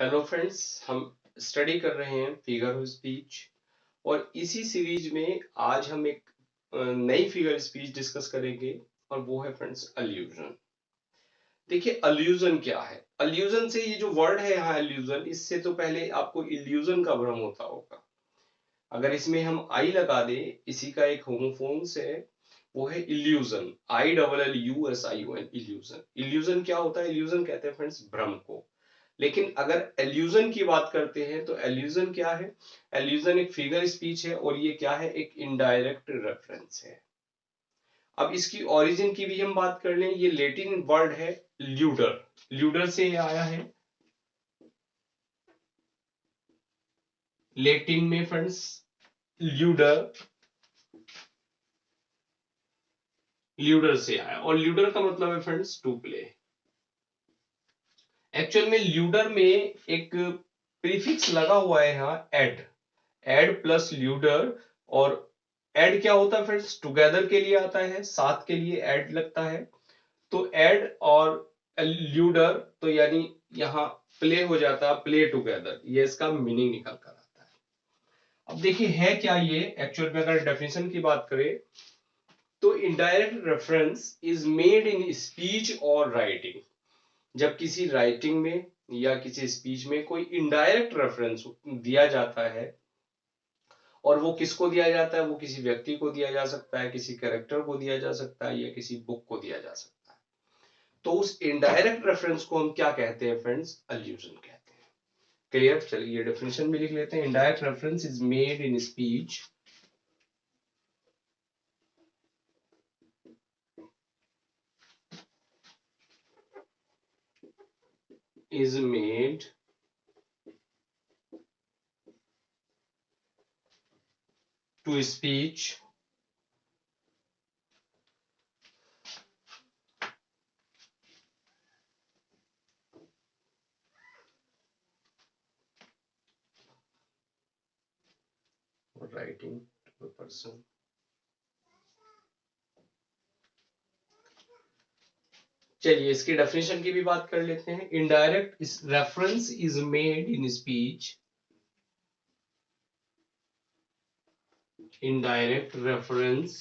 Hello friends, हम study कर रहे हैं फिगर ऑफ स्पीच और इसी सीरीज में आज हम एक नई फिगर स्पीच डिस्कस करेंगे और वो है फ्रेंड्स अल्यूजन। देखिए अल्यूजन क्या है। अल्यूजन से ये जो वर्ड है यहाँ अल्यूजन, इससे तो पहले आपको इल्यूजन का भ्रम होता होगा। अगर इसमें हम आई लगा दे, इसी का एक होमोफोन्स है, वो है इल्यूजन। ILLUSION illusion. इल्यूजन क्या होता है? इल्यूजन कहते हैं फ्रेंड्स भ्रम को। लेकिन अगर एल्यूजन की बात करते हैं तो एल्यूजन क्या है? एल्यूजन एक फिगर स्पीच है और ये क्या है? एक इनडायरेक्ट रेफरेंस है। अब इसकी ओरिजिन की भी हम बात कर लें, ये लैटिन वर्ड है ल्यूडर। ल्यूडर से ये आया है, लैटिन में फ्रेंड्स ल्यूडर, ल्यूडर से आया और ल्यूडर का मतलब है फ्रेंड्स टू प्ले। एक्चुअल में ल्यूडर में एक प्रीफिक्स लगा हुआ है यहाँ एड, एड प्लस ल्यूडर। और एड क्या होता है फ्रेंड्स? टुगेदर के लिए आता है, साथ के लिए एड लगता है। तो एड और ल्यूडर तो यानी यहाँ प्ले हो जाता है, प्ले टुगेदर, ये इसका मीनिंग निकल कर आता है। अब देखिए है क्या ये एक्चुअल में, अगर डेफिनेशन की बात करें तो indirect reference is made in speech और राइटिंग। जब किसी राइटिंग में या किसी स्पीच में कोई इनडायरेक्ट रेफरेंस दिया जाता है, और वो किसको दिया जाता है? वो किसी व्यक्ति को दिया जा सकता है, किसी कैरेक्टर को दिया जा सकता है, या किसी बुक को दिया जा सकता है। तो उस इनडायरेक्ट रेफरेंस को हम क्या कहते हैं फ्रेंड्स? अल्यूजन कहते हैं। क्लियर? चलिए डेफिनेशन भी लिख लेते हैं। Indirect reference is made in speech is made to speech or writing to a person। चलिए इसकी डेफिनेशन की भी बात कर लेते हैं। Indirect reference is made in speech, indirect reference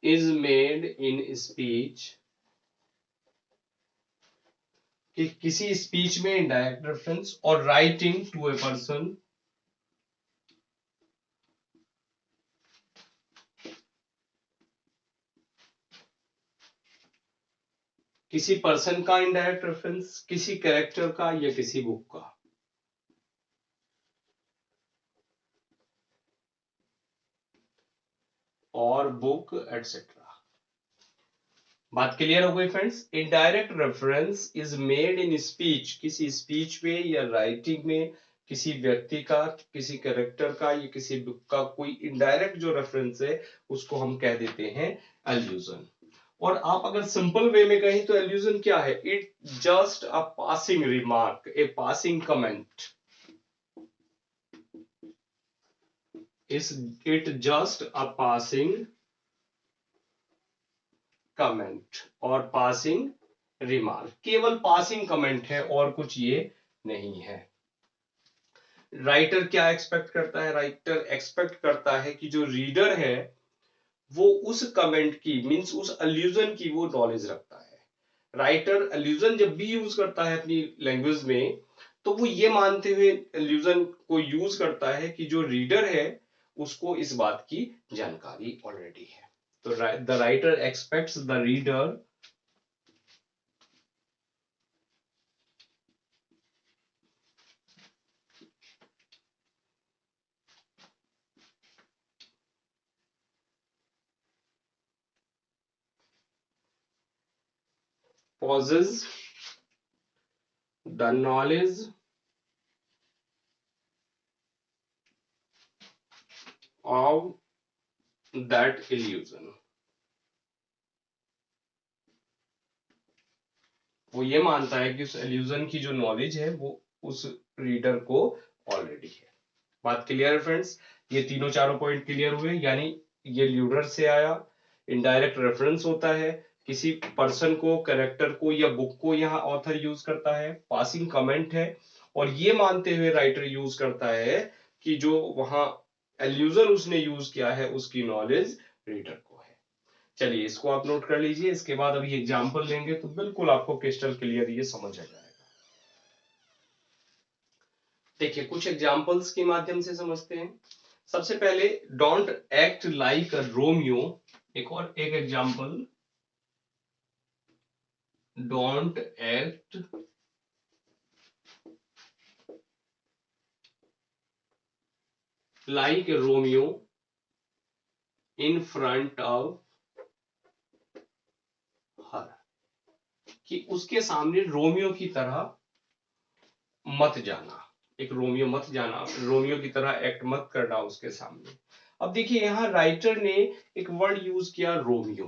is made in speech, कि किसी स्पीच में इनडायरेक्ट रेफरेंस, और राइटिंग टू ए पर्सन, किसी पर्सन का इनडायरेक्ट रेफरेंस, किसी कैरेक्टर का या किसी बुक का। और बुक एटसेट्रा। बात क्लियर हो गई friends? Indirect reference is made in speech, किसी स्पीच में या राइटिंग में किसी व्यक्ति का, किसी कैरेक्टर का या किसी बुक का कोई इनडायरेक्ट जो रेफरेंस है उसको हम कह देते हैं एल्यूजन। और आप अगर सिंपल वे में कहें तो एल्यूजन क्या है? It just a passing remark, a passing comment. Is it just a passing comment और पासिंग रिमार्क, केवल पासिंग कमेंट है और कुछ ये नहीं है। राइटर क्या एक्सपेक्ट करता है? राइटर एक्सपेक्ट करता है कि जो रीडर है वो उस कमेंट की, मींस उस अल्यूजन की वो नॉलेज रखता है। राइटर अल्यूजन जब भी यूज करता है अपनी लैंग्वेज में, तो वो ये मानते हुए अल्यूजन को यूज करता है कि जो रीडर है उसको इस बात की जानकारी ऑलरेडी है। तो the writer aspects the reader possess the knowledge of that illusion। वो ये मानता है कि उस illusion की जो नॉलेज है वो उस रीडर को ऑलरेडी है। बात क्लियर है फ्रेंड्स? ये तीनों चारों पॉइंट क्लियर हुए। यानी ये ल्यूडर से आया, इनडायरेक्ट रेफरेंस होता है किसी पर्सन को, कैरेक्टर को या बुक को यहाँ ऑथर यूज करता है। पासिंग कमेंट है, और ये मानते हुए राइटर यूज करता है कि जो वहां एल्यूजन उसने यूज किया है उसकी नॉलेज रीडर को है। चलिए इसको आप नोट कर लीजिए, इसके बाद अभी एग्जाम्पल लेंगे तो बिल्कुल आपको क्रिस्टल क्लियर ये समझ आ जाएगा। देखिए कुछ एग्जाम्पल्स के माध्यम से समझते हैं। सबसे पहले don't act like a Romeo. एक example, don't act like a Romeo in front of her, कि उसके सामने रोमियो की तरह मत जाना, एक रोमियो मत जाना, रोमियो की तरह एक्ट मत करना उसके सामने। अब देखिए यहाँ राइटर ने एक वर्ड यूज किया रोमियो,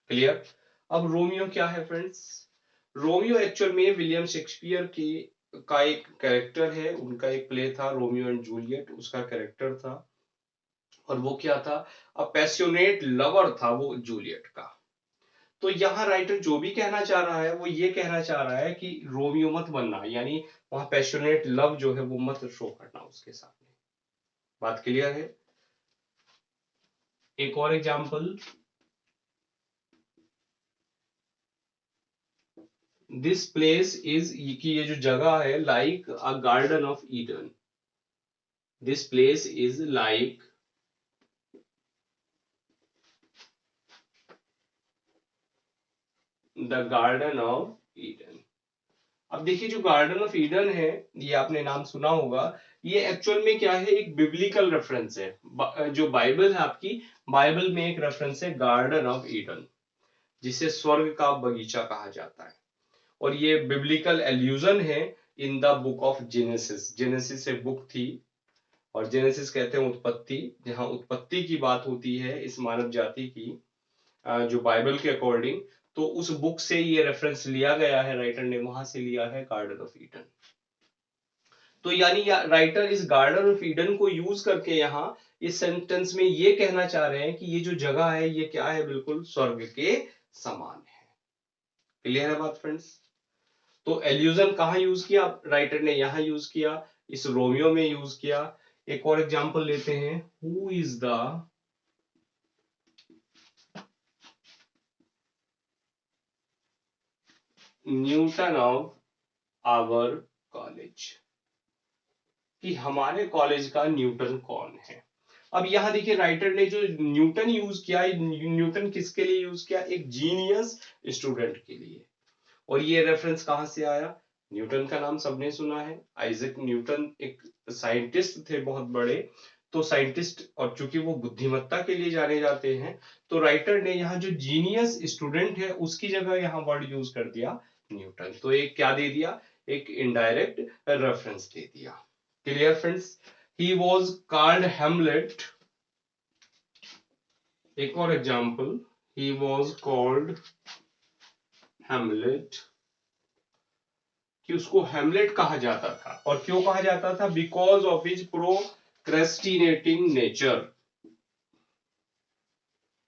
क्लियर। अब रोमियो क्या है फ्रेंड्स? रोमियो एक्चुअल में विलियम शेक्सपियर की का एक कैरेक्टर है, उनका एक प्ले था रोमियो एंड जूलियट, उसका कैरेक्टर था। और वो क्या था? अ पैशनेट लवर था वो जूलियट का। तो यहाँ राइटर जो भी कहना चाह रहा है वो ये कहना चाह रहा है कि रोमियो मत बनना, यानी वहां पैशनेट लव जो है वो मत शो करना उसके सामने। बात क्लियर है? एक और एग्जांपल, दिस प्लेस इज, कि ये जो जगह है like a garden of Eden. This place is like the garden of Eden. अब देखिए जो गार्डन ऑफ ईडन है, ये आपने नाम सुना होगा, ये एक्चुअल में क्या है? एक बिब्लिकल रेफरेंस है। जो बाइबल है आपकी, बाइबल में एक रेफरेंस है गार्डन ऑफ ईडन, जिसे स्वर्ग का बगीचा कहा जाता है। और ये बिब्लिकल एल्यूजन है in the book of genesis. Genesis एक बुक थी, और जेनेसिस कहते हैं उत्पत्ति, जहां उत्पत्ति की बात होती है इस मानव जाति की, जो बाइबल के अकॉर्डिंग। तो उस बुक से ये रेफरेंस लिया गया है, राइटर ने वहां से लिया है गार्डन ऑफ ईडन। तो यानी राइटर इस गार्डन ऑफ ईडन को यूज करके यहाँ इस सेंटेंस में ये कहना चाह रहे हैं कि ये जो जगह है ये क्या है? बिल्कुल स्वर्ग के समान है। क्लियर है बात फ्रेंड्स? तो एल्यूजन कहाँ यूज किया? राइटर ने यहाँ यूज किया, इस रोमियो में यूज किया। एक और एग्जांपल लेते हैं, who is the Newton of our college, कि हमारे कॉलेज का न्यूटन कौन है। अब यहां देखिए राइटर ने जो न्यूटन यूज किया, न्यूटन किसके लिए यूज किया? एक जीनियस स्टूडेंट के लिए। और ये रेफरेंस कहां से आया? न्यूटन का नाम सबने सुना है, आइजैक न्यूटन एक साइंटिस्ट थे बहुत बड़े। तो साइंटिस्ट, और चूंकि वो बुद्धिमत्ता के लिए जाने जाते हैं, तो राइटर ने यहाँ जो जीनियस स्टूडेंट है उसकी जगह यहाँ वर्ड यूज कर दिया न्यूटन। तो एक क्या दे दिया? एक इनडायरेक्ट रेफरेंस दे दिया। Clear friends? He was called Hamlet. एक और example, he was called Hamlet, कि उसको हेमलेट कहा जाता था। और क्यों कहा जाता था? Because of his procrastinating nature.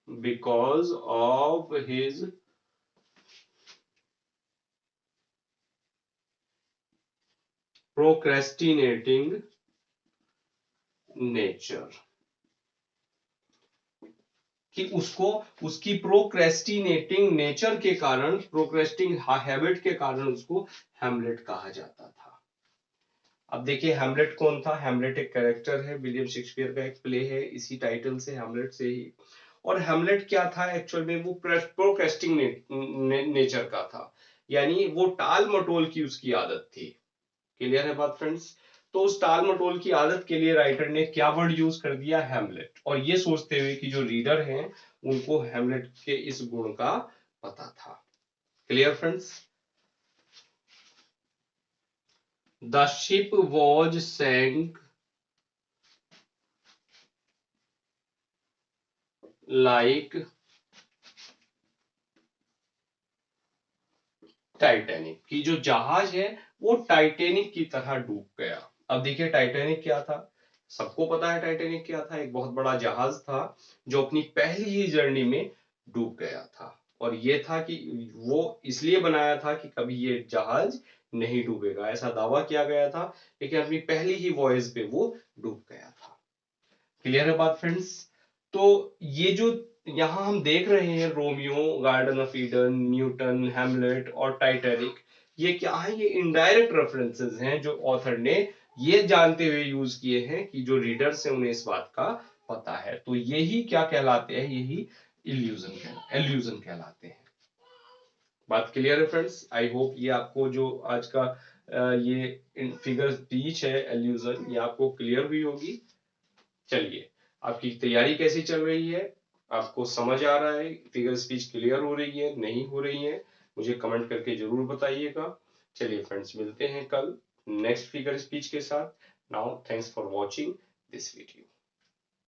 Because of his procrastinating nature, कि उसको उसकी प्रोक्रेस्टिनेटिंग नेचर के कारण, प्रोक्रेस्टिंग हैबिट के कारण उसको हेमलेट कहा जाता था। अब देखिए हेमलेट कौन था? हेमलेट एक कैरेक्टर है, विलियम शेक्सपियर का एक प्ले है, इसी टाइटल से, हेमलेट से ही। और हेमलेट क्या था एक्चुअल में? वो प्रोक्रेस्टिंग नेचर का था, यानी वो टाल मटोल की उसकी आदत थी। क्लियर है बात फ्रेंड्स? तो उस टाल मटोल की आदत के लिए राइटर ने क्या वर्ड यूज कर दिया? हेमलेट। और ये सोचते हुए कि जो रीडर हैं उनको हेमलेट के इस गुण का पता था। Clear friends? The ship was sank like Titanic, की जो जहाज है वो टाइटैनिक की तरह डूब गया। अब देखिए टाइटैनिक क्या था? सबको पता है टाइटैनिक क्या था। एक बहुत बड़ा जहाज था जो अपनी पहली ही जर्नी में डूब गया था। और ये था कि वो इसलिए बनाया था कि कभी ये जहाज नहीं डूबेगा, ऐसा दावा किया गया था, लेकिन अपनी पहली ही वॉयज पे वो डूब गया था। क्लियर है बात फ्रेंड्स? तो ये जो यहाँ हम देख रहे हैं, Romeo, garden of Eden, Newton, Hamlet और टाइटैनिक, ये क्या है? ये इनडायरेक्ट रेफरेंसेस हैं जो ऑथर ने ये जानते हुए यूज किए हैं कि जो रीडर्स हैं उन्हें इस बात का पता है। तो यही क्या कहलाते हैं? यही इल्यूजन कहलाते हैं। बात क्लियर है फ्रेंड्स? आई होप ये आपको जो आज का ये फिगर स्पीच है एल्यूजन, ये आपको क्लियर हुई होगी। चलिए, आपकी तैयारी कैसी चल रही है? आपको समझ आ रहा है? फिगर स्पीच क्लियर हो रही है, नहीं हो रही है? मुझे कमेंट करके जरूर बताइएगा। चलिए फ्रेंड्स, मिलते हैं कल नेक्स्ट फिगर स्पीच के साथ। Now thanks for watching this video.